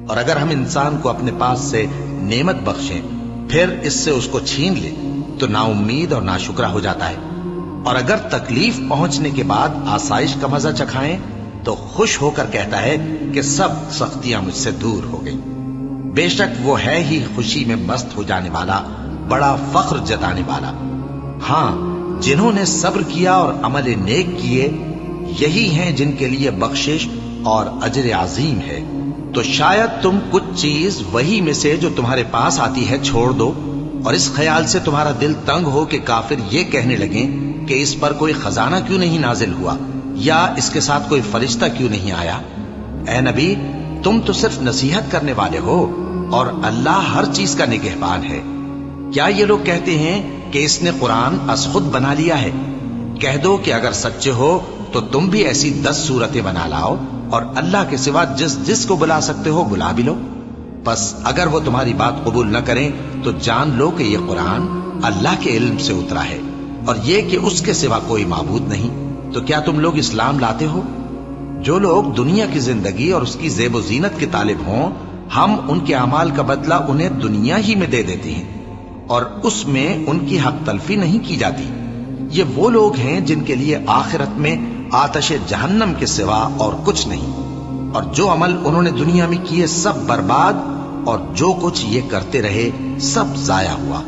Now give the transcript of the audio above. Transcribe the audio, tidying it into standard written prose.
اور اگر ہم انسان کو اپنے پاس سے نعمت بخشیں پھر اس سے اس کو چھین لیں تو نا امید اور ناشکرا ہو جاتا ہے، اور اگر تکلیف پہنچنے کے بعد آسائش کا مزہ چکھائیں تو خوش ہو کر کہتا ہے کہ سب سختیاں مجھ سے دور ہو گئیں۔ بے شک وہ ہے ہی خوشی میں مست ہو جانے والا، بڑا فخر جتانے والا۔ ہاں، جنہوں نے صبر کیا اور عمل نیک کیے یہی ہیں جن کے لیے بخشش اور اجر عظیم ہے۔ تو شاید تم کچھ چیز وہی میں سے جو تمہارے پاس آتی ہے چھوڑ دو، اور اس خیال سے تمہارا دل تنگ ہو کہ کافر یہ کہنے لگیں کہ اس پر کوئی خزانہ کیوں نہیں نازل ہوا، یا اس کے ساتھ کوئی فرشتہ کیوں نہیں آیا۔ اے نبی، تم تو صرف نصیحت کرنے والے ہو، اور اللہ ہر چیز کا نگہبان ہے۔ کیا یہ لوگ کہتے ہیں کہ اس نے قرآن از خود بنا لیا ہے؟ کہہ دو کہ اگر سچے ہو تو تم بھی ایسی 10 صورتیں بنا لاؤ، اور اللہ کے سوا جس جس کو بلا سکتے ہو بلا بھی لو۔ بس اگر وہ تمہاری بات قبول نہ کریں تو جان لو کہ یہ قرآن اللہ کے علم سے اترا ہے، اور یہ کہ اس کے سوا کوئی معبود نہیں۔ تو کیا تم لوگ اسلام لاتے ہو؟ جو لوگ دنیا کی زندگی اور اس کی زیب و زینت کے طالب ہوں، ہم ان کے اعمال کا بدلہ انہیں دنیا ہی میں دے دیتے ہیں، اور اس میں ان کی حق تلفی نہیں کی جاتی۔ یہ وہ لوگ ہیں جن کے لیے آخرت میں آتش جہنم کے سوا اور کچھ نہیں، اور جو عمل انہوں نے دنیا میں کیے سب برباد، اور جو کچھ یہ کرتے رہے سب ضائع ہوا۔